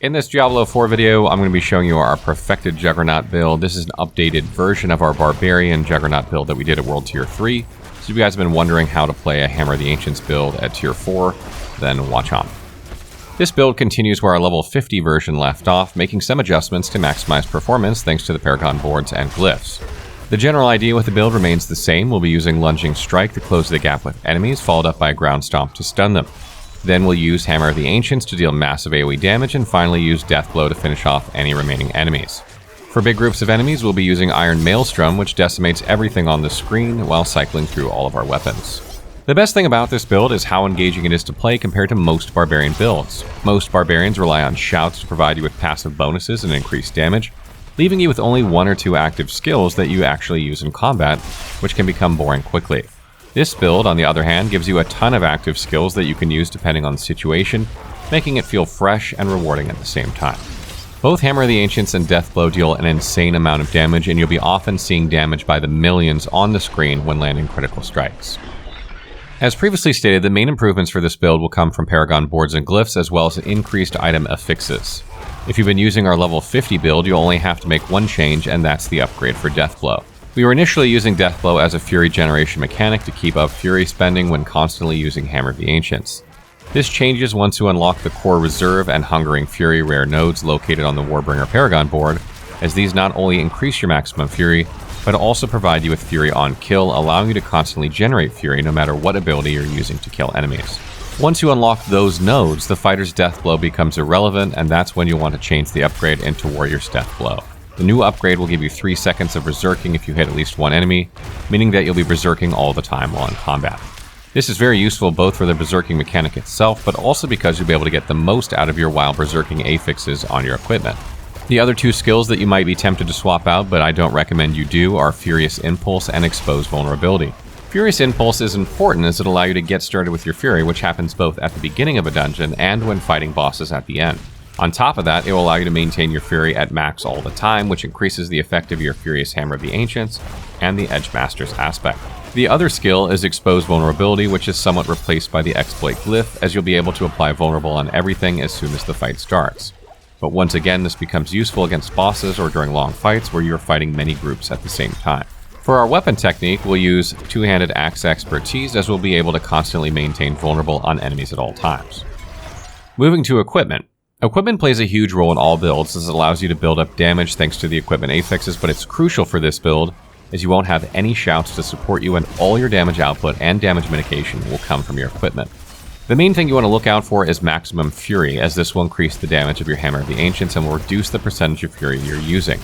In this Diablo 4 video, I'm going to be showing you our perfected Juggernaut build. This is an updated version of our Barbarian Juggernaut build that we did at World Tier 3. So if you guys have been wondering how to play a Hammer of the Ancients build at Tier 4, then watch on. This build continues where our level 50 version left off, making some adjustments to maximize performance thanks to the Paragon boards and glyphs. The general idea with the build remains the same. We'll be using Lunging Strike to close the gap with enemies, followed up by Ground Stomp to stun them. Then we'll use Hammer of the Ancients to deal massive AoE damage, and finally use Death Blow to finish off any remaining enemies. For big groups of enemies, we'll be using Iron Maelstrom, which decimates everything on the screen while cycling through all of our weapons. The best thing about this build is how engaging it is to play compared to most Barbarian builds. Most Barbarians rely on shouts to provide you with passive bonuses and increased damage, leaving you with only one or two active skills that you actually use in combat, which can become boring quickly. This build, on the other hand, gives you a ton of active skills that you can use depending on the situation, making it feel fresh and rewarding at the same time. Both Hammer of the Ancients and Death Blow deal an insane amount of damage, and you'll be often seeing damage by the millions on the screen when landing critical strikes. As previously stated, the main improvements for this build will come from Paragon boards and glyphs, as well as increased item affixes. If you've been using our level 50 build, you'll only have to make one change, and that's the upgrade for Death Blow. We were initially using Death Blow as a Fury generation mechanic to keep up Fury spending when constantly using Hammer of the Ancients. This changes once you unlock the Core Reserve and Hungering Fury rare nodes located on the Warbringer Paragon board, as these not only increase your maximum Fury, but also provide you with Fury on kill, allowing you to constantly generate Fury no matter what ability you're using to kill enemies. Once you unlock those nodes, the fighter's Death Blow becomes irrelevant, and that's when you'll want to change the upgrade into Warrior's Death Blow. The new upgrade will give you 3 seconds of berserking if you hit at least one enemy, meaning that you'll be berserking all the time while in combat. This is very useful both for the berserking mechanic itself, but also because you'll be able to get the most out of your while berserking affixes on your equipment. The other two skills that you might be tempted to swap out, but I don't recommend you do, are Furious Impulse and Expose Vulnerability. Furious Impulse is important as it'll allow you to get started with your Fury, which happens both at the beginning of a dungeon and when fighting bosses at the end. On top of that, it will allow you to maintain your Fury at max all the time, which increases the effect of your Furious Hammer of the Ancients and the Edge Master's aspect. The other skill is Expose Vulnerability, which is somewhat replaced by the Exploit Glyph, as you'll be able to apply Vulnerable on everything as soon as the fight starts. But once again, this becomes useful against bosses or during long fights where you're fighting many groups at the same time. For our weapon technique, we'll use Two-Handed Axe Expertise, as we'll be able to constantly maintain Vulnerable on enemies at all times. Moving to equipment. Equipment plays a huge role in all builds, as it allows you to build up damage thanks to the equipment affixes, but it's crucial for this build, as you won't have any shouts to support you, and all your damage output and damage mitigation will come from your equipment. The main thing you want to look out for is Maximum Fury, as this will increase the damage of your Hammer of the Ancients and will reduce the percentage of Fury you're using.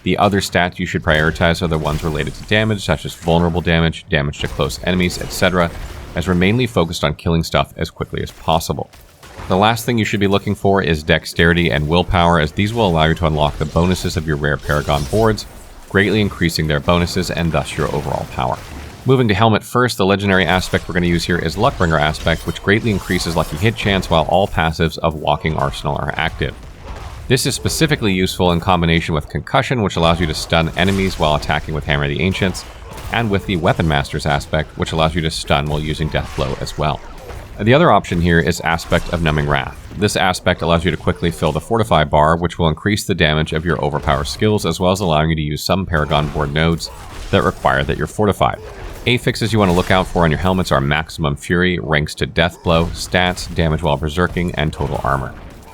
The other stats you should prioritize are the ones related to damage, such as vulnerable damage, damage to close enemies, etc., as we're mainly focused on killing stuff as quickly as possible. The last thing you should be looking for is Dexterity and Willpower, as these will allow you to unlock the bonuses of your rare Paragon boards, greatly increasing their bonuses and thus your overall power. Moving to Helmet first, the legendary aspect we're going to use here is Luckbringer aspect, which greatly increases lucky hit chance while all passives of Walking Arsenal are active. This is specifically useful in combination with Concussion, which allows you to stun enemies while attacking with Hammer of the Ancients, and with the Weapon Master's aspect, which allows you to stun while using Death Blow as well. The other option here is Aspect of Numbing Wrath. This aspect allows you to quickly fill the Fortify bar, which will increase the damage of your overpowered skills, as well as allowing you to use some Paragon board nodes that require that you're fortified. Affixes you want to look out for on your helmets are Maximum Fury, ranks to Death Blow, stats, damage while berserking, and total armor.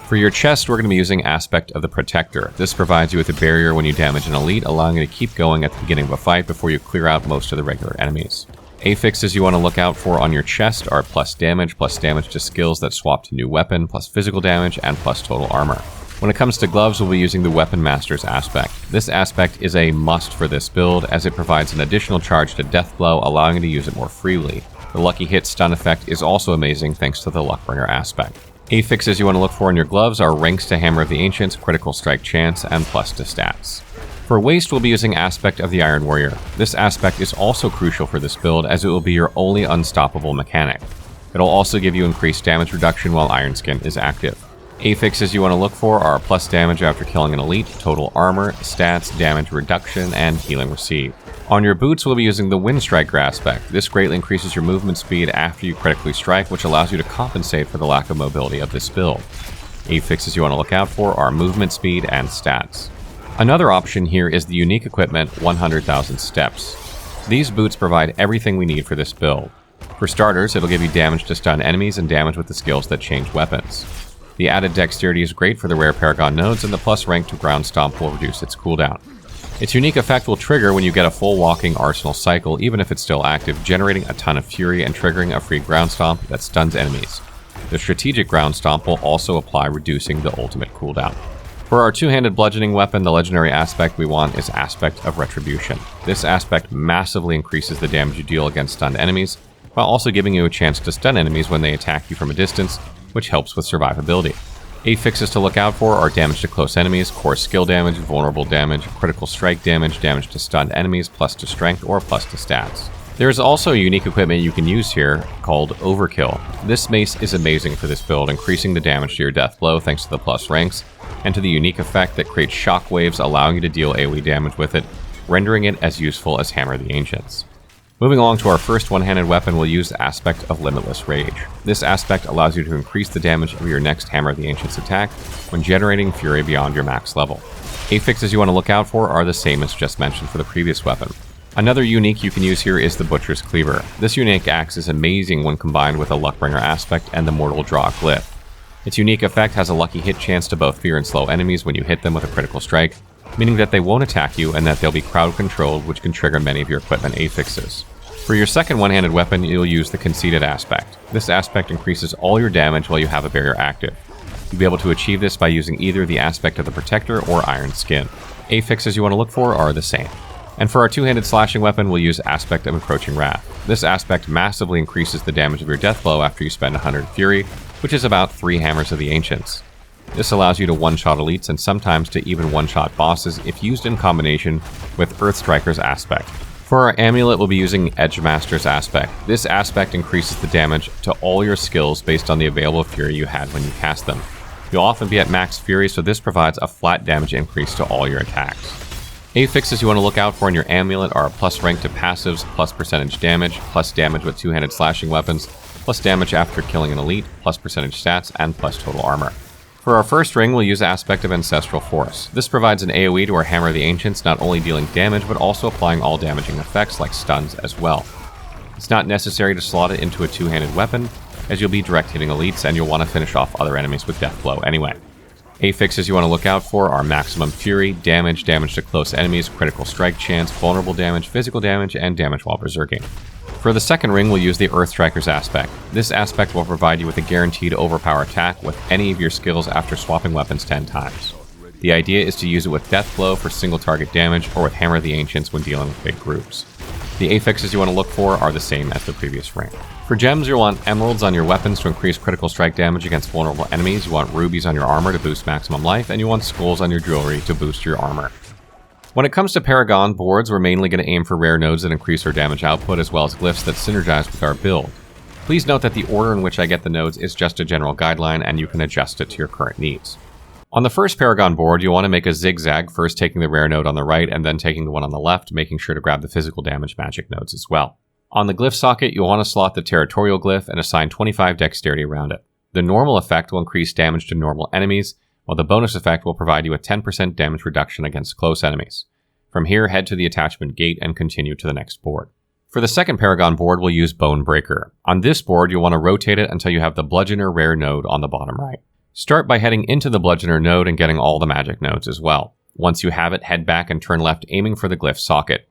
For your chest, we're going to be using Aspect of the Protector. This provides you with a barrier when you damage an elite, allowing you to keep going at the beginning of a fight before you clear out most of the regular enemies. Affixes you want to look out for on your chest are plus damage to skills that swap to new weapon, plus physical damage, and plus total armor. When it comes to gloves, we'll be using the Weapon Master's aspect. This aspect is a must for this build, as it provides an additional charge to Death Blow, allowing you to use it more freely. The Lucky Hit stun effect is also amazing thanks to the Luckbringer aspect. Affixes you want to look for in your gloves are ranks to Hammer of the Ancients, critical strike chance, and plus to stats. For waist, we'll be using Aspect of the Iron Warrior. This aspect is also crucial for this build, as it will be your only unstoppable mechanic. It'll also give you increased damage reduction while Iron Skin is active. Affixes you want to look for are plus damage after killing an elite, total armor, stats, damage reduction, and healing received. On your boots, we'll be using the Wind Striker aspect. This greatly increases your movement speed after you critically strike, which allows you to compensate for the lack of mobility of this build. Affixes you want to look out for are movement speed and stats. Another option here is the unique equipment 100,000 Steps. These boots provide everything we need for this build. For starters, it'll give you damage to stun enemies and damage with the skills that change weapons. The added dexterity is great for the rare Paragon nodes, and the plus rank to ground stomp will reduce its cooldown. Its unique effect will trigger when you get a full walking arsenal cycle, even if it's still active, generating a ton of fury and triggering a free ground stomp that stuns enemies. The strategic ground stomp will also apply, reducing the ultimate cooldown. For our two-handed bludgeoning weapon, the legendary aspect we want is Aspect of Retribution. This aspect massively increases the damage you deal against stunned enemies, while also giving you a chance to stun enemies when they attack you from a distance, which helps with survivability. Affixes to look out for are damage to close enemies, core skill damage, vulnerable damage, critical strike damage, damage to stunned enemies, plus to strength or plus to stats. There is also a unique equipment you can use here called Overkill. This mace is amazing for this build, increasing the damage to your death blow thanks to the plus ranks, and to the unique effect that creates shockwaves allowing you to deal AoE damage with it, rendering it as useful as Hammer the Ancients. Moving along to our first one-handed weapon, we'll use the Aspect of Limitless Rage. This aspect allows you to increase the damage of your next Hammer the Ancients attack when generating fury beyond your max level. Affixes you want to look out for are the same as just mentioned for the previous weapon. Another unique you can use here is the Butcher's Cleaver. This unique axe is amazing when combined with a Luckbringer aspect and the Mortal Draw glyph. Its unique effect has a lucky hit chance to both fear and slow enemies when you hit them with a critical strike, meaning that they won't attack you and that they'll be crowd controlled, which can trigger many of your equipment affixes. For your second one-handed weapon, you'll use the Conceited aspect. This aspect increases all your damage while you have a barrier active. You'll be able to achieve this by using either the aspect of the Protector or Iron Skin. Affixes you want to look for are the same. And for our two-handed slashing weapon, we'll use Aspect of Encroaching Wrath. This aspect massively increases the damage of your death blow after you spend 100 fury, which is about 3 Hammers of the Ancients. This allows you to one-shot elites and sometimes to even one-shot bosses if used in combination with Earthstriker's aspect. For our amulet, we'll be using Edgemaster's aspect. This aspect increases the damage to all your skills based on the available fury you had when you cast them. You'll often be at max fury, so this provides a flat damage increase to all your attacks. Affixes you want to look out for in your amulet are plus rank to passives, plus percentage damage, plus damage with two-handed slashing weapons, plus damage after killing an elite, plus percentage stats, and plus total armor. For our first ring, we'll use Aspect of Ancestral Force. This provides an AoE to our Hammer of the Ancients, not only dealing damage, but also applying all damaging effects like stuns as well. It's not necessary to slot it into a two-handed weapon, as you'll be direct hitting elites and you'll want to finish off other enemies with Death Blow anyway. Affixes you want to look out for are Maximum Fury, damage to close enemies, critical strike chance, vulnerable damage, physical damage, and damage while berserking. For the second ring, we'll use the Earthstriker's aspect. This aspect will provide you with a guaranteed overpower attack with any of your skills after swapping weapons 10 times. The idea is to use it with Death Blow for single target damage or with Hammer of the Ancients when dealing with big groups. The affixes you want to look for are the same as the previous ring. For gems, you'll want emeralds on your weapons to increase critical strike damage against vulnerable enemies, you want rubies on your armor to boost maximum life, and you want skulls on your jewelry to boost your armor. When it comes to Paragon boards, we're mainly going to aim for rare nodes that increase our damage output as well as glyphs that synergize with our build. Please note that the order in which I get the nodes is just a general guideline and you can adjust it to your current needs. On the first Paragon board, you'll want to make a zigzag, first taking the rare node on the right and then taking the one on the left, making sure to grab the physical damage magic nodes as well. On the glyph socket, you'll want to slot the territorial glyph and assign 25 dexterity around it. The normal effect will increase damage to normal enemies, while the bonus effect will provide you a 10% damage reduction against close enemies. From here, head to the attachment gate and continue to the next board. For the second Paragon board, we'll use Bone Breaker. On this board, you'll want to rotate it until you have the Bludgeoner rare node on the bottom right. Start by heading into the Bludgeoner node and getting all the magic nodes as well. Once you have it, head back and turn left, aiming for the glyph socket.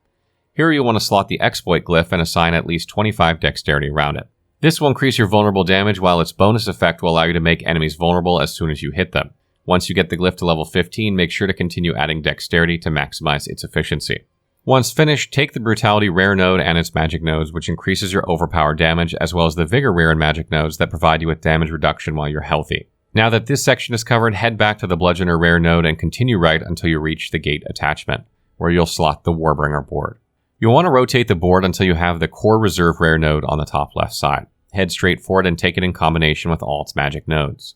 Here you'll want to slot the Exploit glyph and assign at least 25 dexterity around it. This will increase your vulnerable damage, while its bonus effect will allow you to make enemies vulnerable as soon as you hit them. Once you get the glyph to level 15, make sure to continue adding dexterity to maximize its efficiency. Once finished, take the Brutality rare node and its magic nodes, which increases your overpower damage, as well as the Vigor rare and magic nodes that provide you with damage reduction while you're healthy. Now that this section is covered, head back to the Bludgeoner rare node and continue right until you reach the gate attachment, where you'll slot the Warbringer board. You'll want to rotate the board until you have the Core Reserve rare node on the top left side. Head straight for it and take it in combination with all its magic nodes.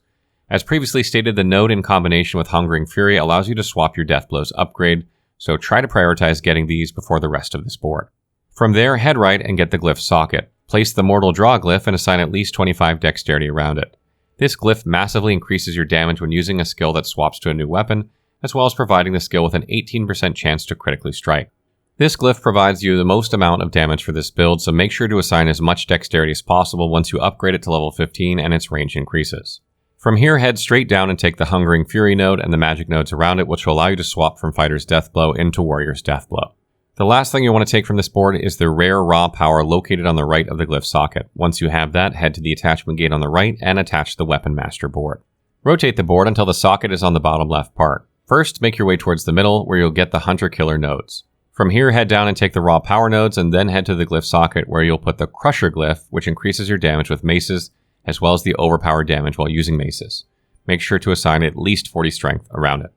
As previously stated, the node in combination with Hungering Fury allows you to swap your Death Blows upgrade, so try to prioritize getting these before the rest of this board. From there, head right and get the glyph socket. Place the Mortal Draw glyph and assign at least 25 dexterity around it. This glyph massively increases your damage when using a skill that swaps to a new weapon, as well as providing the skill with an 18% chance to critically strike. This glyph provides you the most amount of damage for this build, so make sure to assign as much dexterity as possible once you upgrade it to level 15 and its range increases. From here, head straight down and take the Hungering Fury node and the magic nodes around it, which will allow you to swap from Fighter's Deathblow into Warrior's Deathblow. The last thing you want to take from this board is the rare raw power located on the right of the glyph socket. Once you have that, head to the attachment gate on the right and attach the Weapon Master board. Rotate the board until the socket is on the bottom left part. First, make your way towards the middle, where you'll get the Hunter-Killer nodes. From here, head down and take the raw power nodes, and then head to the glyph socket, where you'll put the Crusher glyph, which increases your damage with maces, as well as the overpowered damage while using maces. Make sure to assign at least 40 strength around it.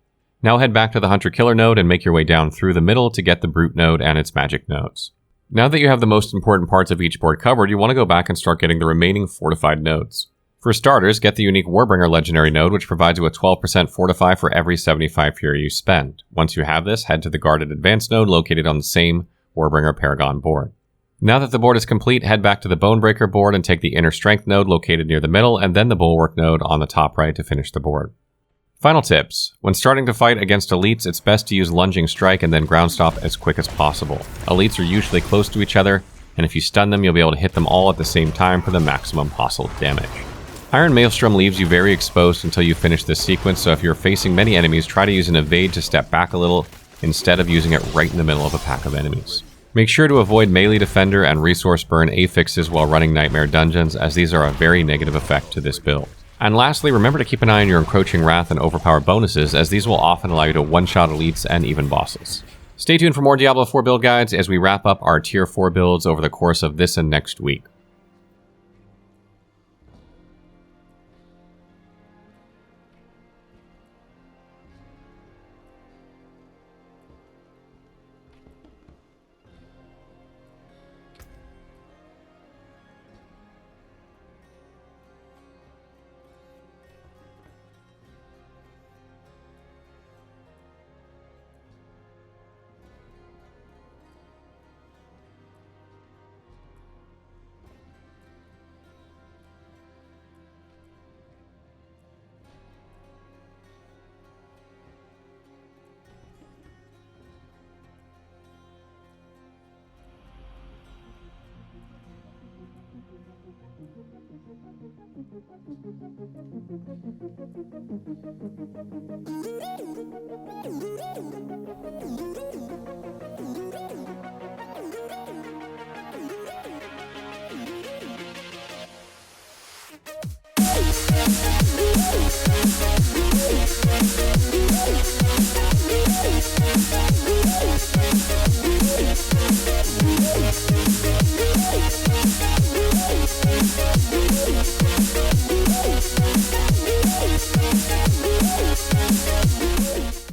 Now head back to the Hunter-Killer node and make your way down through the middle to get the Brute node and its magic nodes. Now that you have the most important parts of each board covered, you want to go back and start getting the remaining fortified nodes. For starters, get the unique Warbringer legendary node, which provides you a 12% fortify for every 75 fury you spend. Once you have this, head to the guarded advanced node located on the same Warbringer Paragon board. Now that the board is complete, head back to the Bonebreaker board and take the inner strength node located near the middle, and then the Bulwark node on the top right to finish the board. Final tips. When starting to fight against elites, it's best to use lunging strike and then ground stomp as quick as possible. Elites are usually close to each other, and if you stun them, you'll be able to hit them all at the same time for the maximum possible damage. Iron Maelstrom leaves you very exposed until you finish this sequence, so if you're facing many enemies, try to use an evade to step back a little instead of using it right in the middle of a pack of enemies. Make sure to avoid melee defender and resource burn affixes while running Nightmare Dungeons, as these are a very negative effect to this build. And lastly, remember to keep an eye on your Encroaching Wrath and Overpower bonuses, as these will often allow you to one-shot elites and even bosses. Stay tuned for more Diablo 4 build guides as we wrap up our Tier 4 builds over the course of this and next week.